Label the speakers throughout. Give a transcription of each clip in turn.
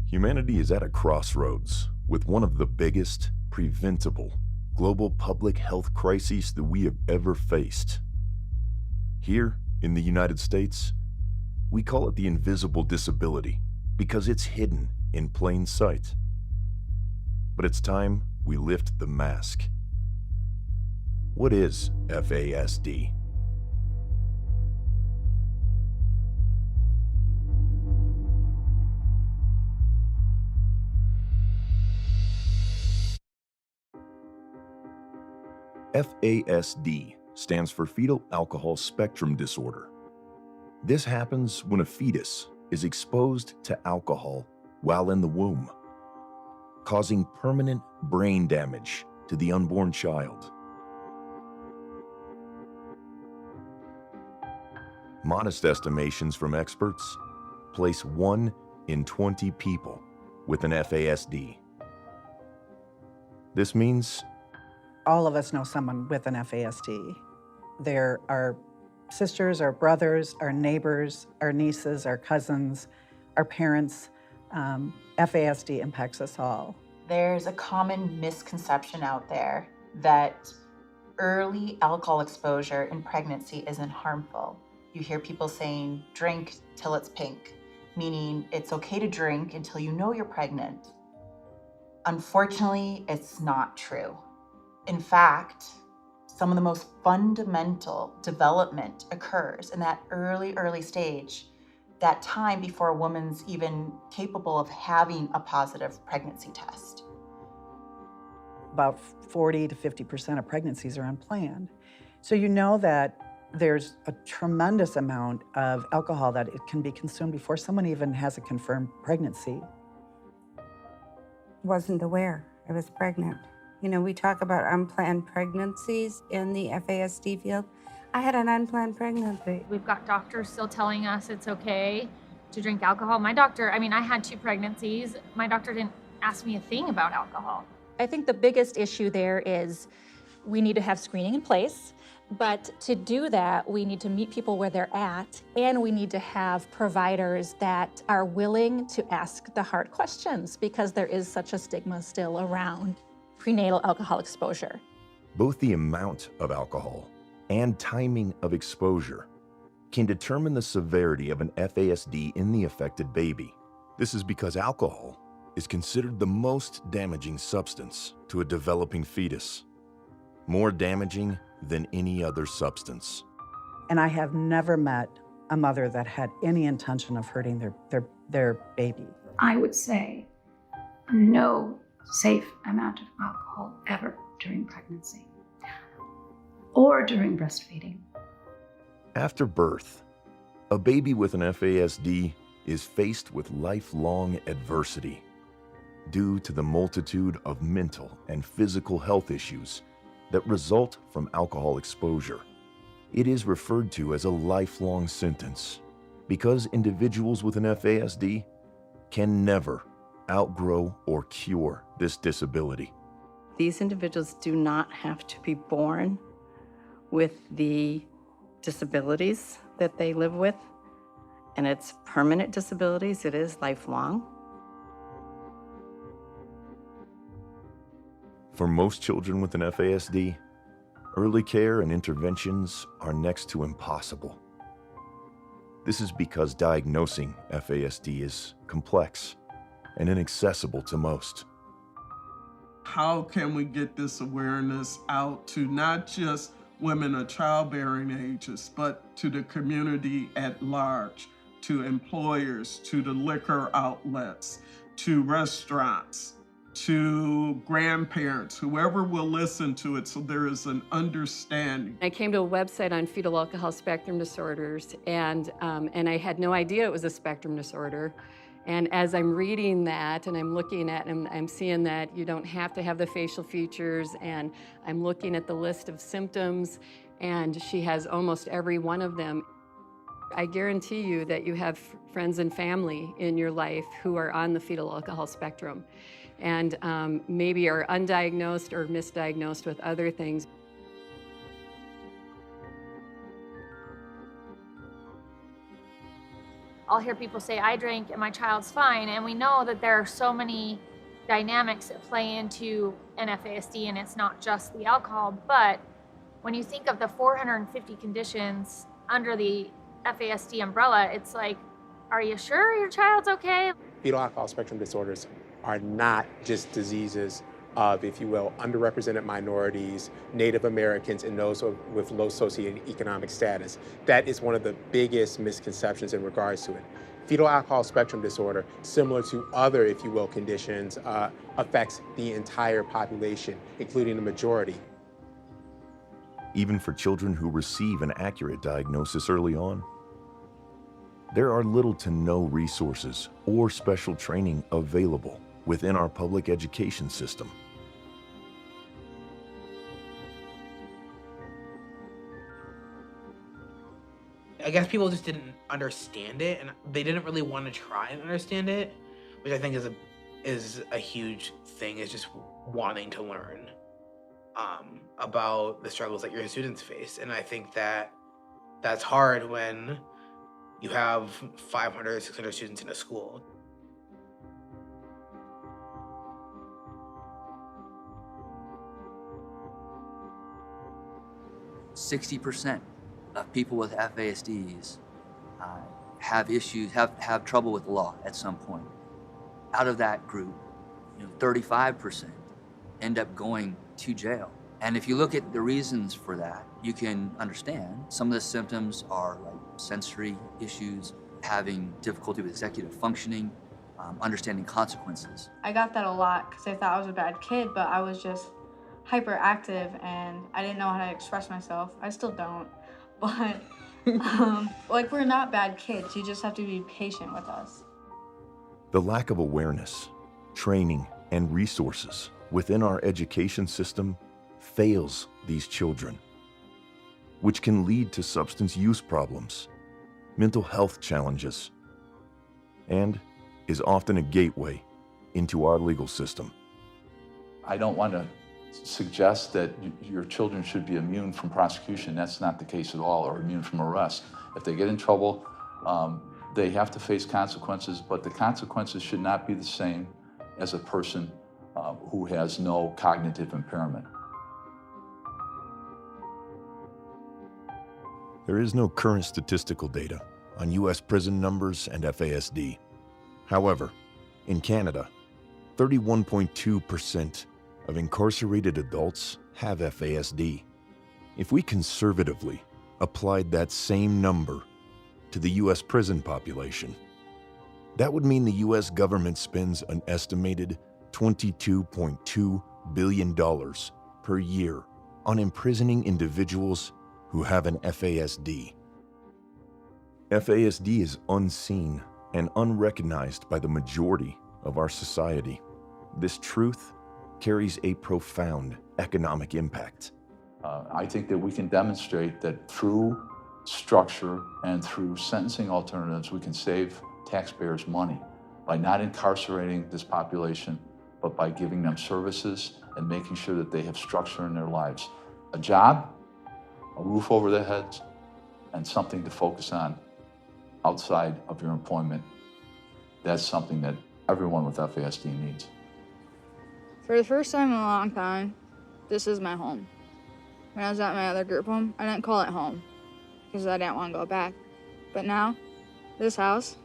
Speaker 1: Humanity is at a crossroads with one of the biggest, preventable, global public health crises that we have ever faced. Here, in the United States, we call it the invisible disability because it's hidden in plain sight. But it's time we lift the mask. What is FASD? FASD stands for Fetal Alcohol Spectrum Disorder. This happens when a fetus is exposed to alcohol while in the womb, causing permanent brain damage to the unborn child. Modest estimations from experts place 1 in 20 people with an FASD. This means
Speaker 2: all of us know someone with an FASD. There are sisters, our brothers, our neighbors, our nieces, our cousins, our parents. FASD impacts us all.
Speaker 3: There's a common misconception out there that early alcohol exposure in pregnancy isn't harmful. You hear people saying, drink till it's pink, meaning it's okay to drink until you know you're pregnant. Unfortunately, it's not true. In fact, some of the most fundamental development occurs in that early stage, that time before a woman's even capable of having a positive pregnancy test.
Speaker 2: About 40 to 50% of pregnancies are unplanned. So you know that there's a tremendous amount of alcohol that it can be consumed before someone even has a confirmed pregnancy.
Speaker 4: Wasn't aware I was pregnant. You know, we talk about unplanned pregnancies in the FASD field. I had an unplanned pregnancy.
Speaker 5: We've got doctors still telling us it's okay to drink alcohol. My doctor, I had 2 pregnancies. My doctor didn't ask me a thing about alcohol.
Speaker 6: I think the biggest issue there is we need to have screening in place, but to do that, we need to meet people where they're at, and we need to have providers that are willing to ask the hard questions because there is such a stigma still around prenatal alcohol exposure.
Speaker 1: both the amount of alcohol and timing of exposure can determine the severity of an FASD in the affected baby. This is because alcohol is considered the most damaging substance to a developing fetus, more damaging than any other substance.
Speaker 2: And I have never met a mother that had any intention of hurting their baby.
Speaker 7: I would say no safe amount of alcohol ever during pregnancy or during breastfeeding.
Speaker 1: After birth, a baby with an FASD is faced with lifelong adversity due to the multitude of mental and physical health issues that result from alcohol exposure. It is referred to as a lifelong sentence because individuals with an FASD can never outgrow or cure this disability.
Speaker 8: These individuals do not have to be born with the disabilities that they live with, and it's permanent disabilities. It is lifelong.
Speaker 1: For most children with an FASD, early care and interventions are next to impossible. This is because diagnosing FASD is complex and inaccessible to most.
Speaker 9: How can we get this awareness out to not just women of childbearing ages, but to the community at large, to employers, to the liquor outlets, to restaurants, to grandparents, whoever will listen to it, so there is an understanding.
Speaker 8: I came to a website on fetal alcohol spectrum disorders, and I had no idea it was a spectrum disorder. And as I'm reading that and I'm looking at and I'm seeing that you don't have to have the facial features, and I'm looking at the list of symptoms, and she has almost every one of them. I guarantee you that you have friends and family in your life who are on the fetal alcohol spectrum and maybe are undiagnosed or misdiagnosed with other things.
Speaker 5: I'll hear people say, I drank and my child's fine. And we know that there are so many dynamics that play into an FASD, and it's not just the alcohol. But when you think of the 450 conditions under the FASD umbrella, it's like, are you sure your child's okay?
Speaker 10: Fetal alcohol spectrum disorders are not just diseases of, if you will, underrepresented minorities, Native Americans, and those with low socioeconomic status. That is one of the biggest misconceptions in regards to it. Fetal alcohol spectrum disorder, similar to other, if you will, conditions, affects the entire population, including the majority.
Speaker 1: Even for children who receive an accurate diagnosis early on, there are little to no resources or special training available within our public education system.
Speaker 11: I guess people just didn't understand it, and they didn't really want to try and understand it, which I think is a huge thing, is just wanting to learn about the struggles that your students face. And I think that that's hard when you have 500, 600 students in a school.
Speaker 12: %60 of people with FASDs have issues, have trouble with the law at some point. Out of that group, 35% end up going to jail. And if you look at the reasons for that, you can understand some of the symptoms are like sensory issues, having difficulty with executive functioning, understanding consequences.
Speaker 13: I got that a lot because I thought I was a bad kid, but I was just hyperactive and I didn't know how to express myself. I still don't, but like, we're not bad kids. You just have to be patient with us.
Speaker 1: The lack of awareness, training, and resources within our education system fails these children, which can lead to substance use problems, mental health challenges, and is often a gateway into our legal system.
Speaker 14: I don't want to suggest that your children should be immune from prosecution. That's not the case at all, or immune from arrest. If they get in trouble, they have to face consequences, but the consequences should not be the same as a person who has no cognitive impairment.
Speaker 1: There is no current statistical data on U.S. prison numbers and FASD. However, in Canada, 31.2% of incarcerated adults have FASD. If we conservatively applied that same number to the U.S. prison population, that would mean the U.S. government spends an estimated $22.2 billion per year on imprisoning individuals who have an FASD. FASD is unseen and unrecognized by the majority of our society. This truth carries a profound economic impact.
Speaker 14: I think that we can demonstrate that through structure and through sentencing alternatives, we can save taxpayers money by not incarcerating this population, but by giving them services and making sure that they have structure in their lives. A job, a roof over their heads, and something to focus on outside of your employment. That's something that everyone with FASD needs.
Speaker 15: For the first time in a long time, this is my home. When I was at my other group home, I didn't call it home because I didn't want to go back. But now, this house,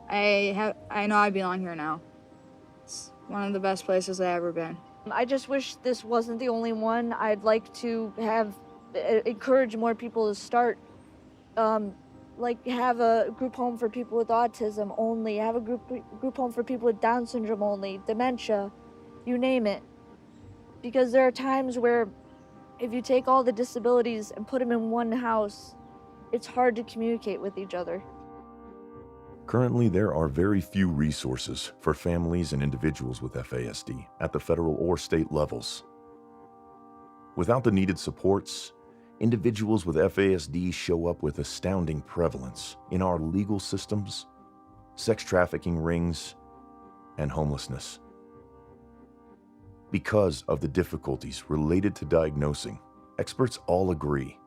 Speaker 15: I know I belong here now. It's one of the best places I've ever been.
Speaker 16: I just wish this wasn't the only one. I'd like to encourage more people to start, like have a group home for people with autism only, have a group home for people with Down syndrome only, dementia, you name it. Because there are times where if you take all the disabilities and put them in one house, it's hard to communicate with each other.
Speaker 1: Currently, there are very few resources for families and individuals with FASD at the federal or state levels. Without the needed supports, individuals with FASD show up with astounding prevalence in our legal systems, sex trafficking rings, and homelessness. Because of the difficulties related to diagnosing, experts all agree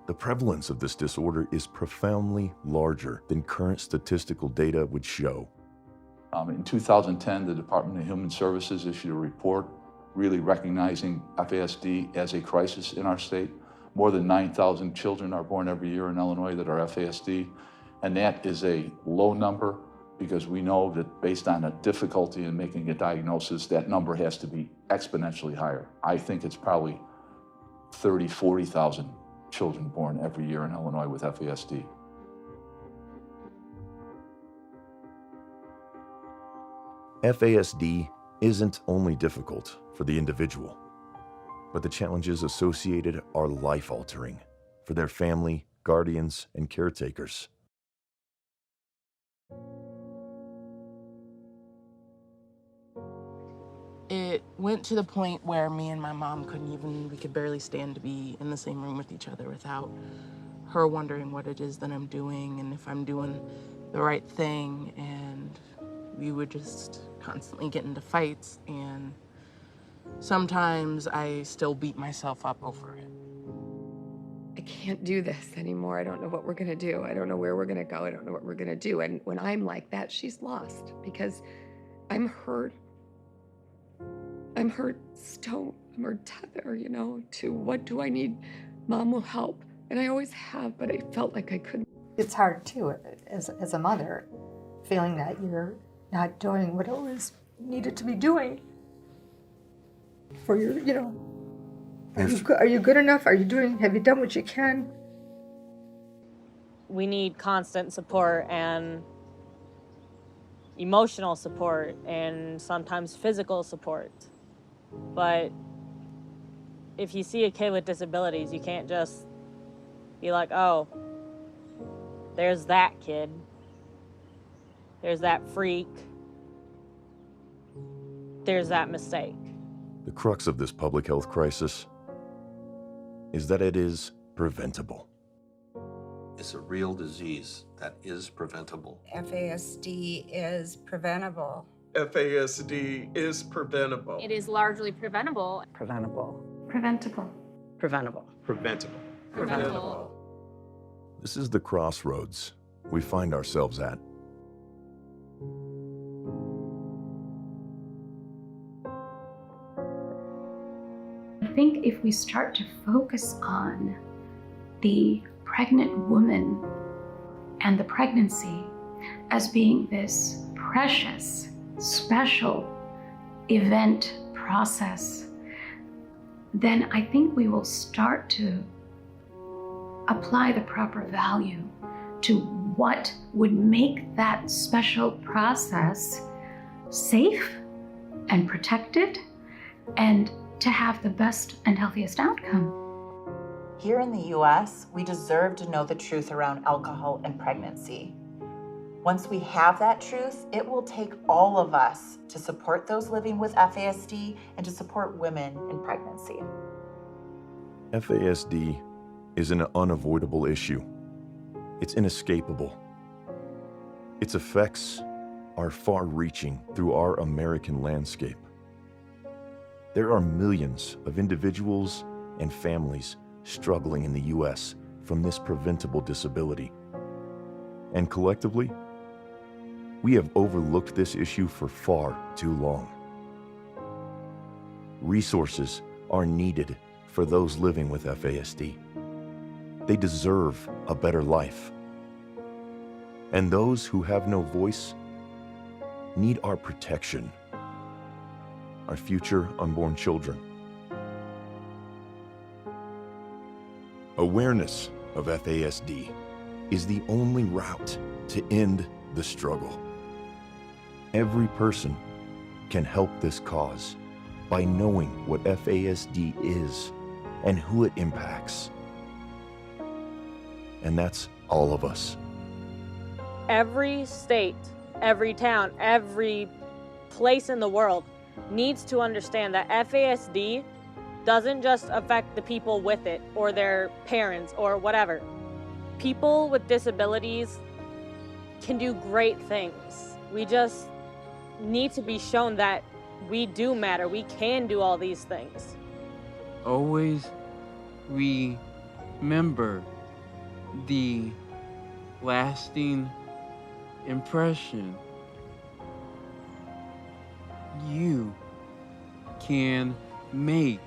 Speaker 1: the prevalence of this disorder is profoundly larger than current statistical data would show.
Speaker 14: In 2010, the Department of Human Services issued a report really recognizing FASD as a crisis in our state. More than 9,000 children are born every year in Illinois that are FASD, and that is a low number because we know that based on a difficulty in making a diagnosis, that number has to be exponentially higher. I think it's probably 30, 40,000 children born every year in Illinois with FASD.
Speaker 1: FASD isn't only difficult for the individual, but the challenges associated are life-altering for their family, guardians, and caretakers.
Speaker 17: It went to the point where me and my mom we could barely stand to be in the same room with each other without her wondering what it is that I'm doing and if I'm doing the right thing. And we would just constantly get into fights, and sometimes I still beat myself up over it.
Speaker 18: I can't do this anymore. I don't know what we're gonna do. I don't know where we're gonna go. I don't know what we're gonna do. And when I'm like that, she's lost because I'm hurt. I'm hurt stone. I'm hurt tether, you know, to what do I need? Mom will help. And I always have, but I felt like I couldn't.
Speaker 19: It's hard too, as a mother, feeling that you're not doing what it was needed to be doing for your, you know, are you good enough? Have you done what you can?
Speaker 20: We need constant support and emotional support and sometimes physical support. But if you see a kid with disabilities, you can't just be like, oh, there's that kid. There's that freak. There's that mistake.
Speaker 1: The crux of this public health crisis is that it is preventable.
Speaker 21: It's a real disease that is preventable.
Speaker 4: FASD is preventable.
Speaker 9: FASD is preventable.
Speaker 5: It is largely preventable.
Speaker 2: Preventable.
Speaker 7: Preventable.
Speaker 2: Preventable.
Speaker 10: Preventable.
Speaker 5: Preventable.
Speaker 1: This is the crossroads we find ourselves at.
Speaker 7: I think if we start to focus on the pregnant woman and the pregnancy as being this precious, special event process, then I think we will start to apply the proper value to what would make that special process safe and protected and to have the best and healthiest outcome.
Speaker 3: Here in the US, we deserve to know the truth around alcohol and pregnancy. Once we have that truth, it will take all of us to support those living with FASD and to support women in pregnancy.
Speaker 1: FASD is an unavoidable issue. It's inescapable. Its effects are far-reaching through our American landscape. There are millions of individuals and families struggling in the US from this preventable disability. And collectively, we have overlooked this issue for far too long. Resources are needed for those living with FASD. They deserve a better life. And those who have no voice need our protection, our future unborn children. Awareness of FASD is the only route to end the struggle. Every person can help this cause by knowing what FASD is and who it impacts. And that's all of us.
Speaker 20: Every state, every town, every place in the world needs to understand that FASD doesn't just affect the people with it or their parents or whatever. People with disabilities can do great things. We just need to be shown that we do matter. We can do all these things.
Speaker 22: Always remember
Speaker 6: the lasting impression you can make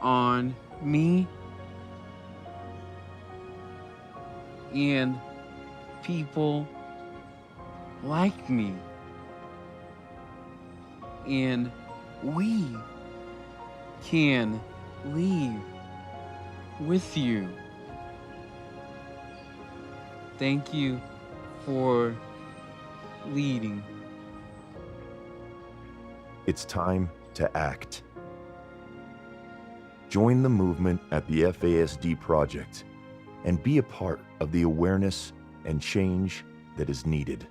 Speaker 6: on me and people like me. And we can leave with you. Thank you for leading.
Speaker 1: It's time to act. Join the movement at the FASD Project and be a part of the awareness and change that is needed.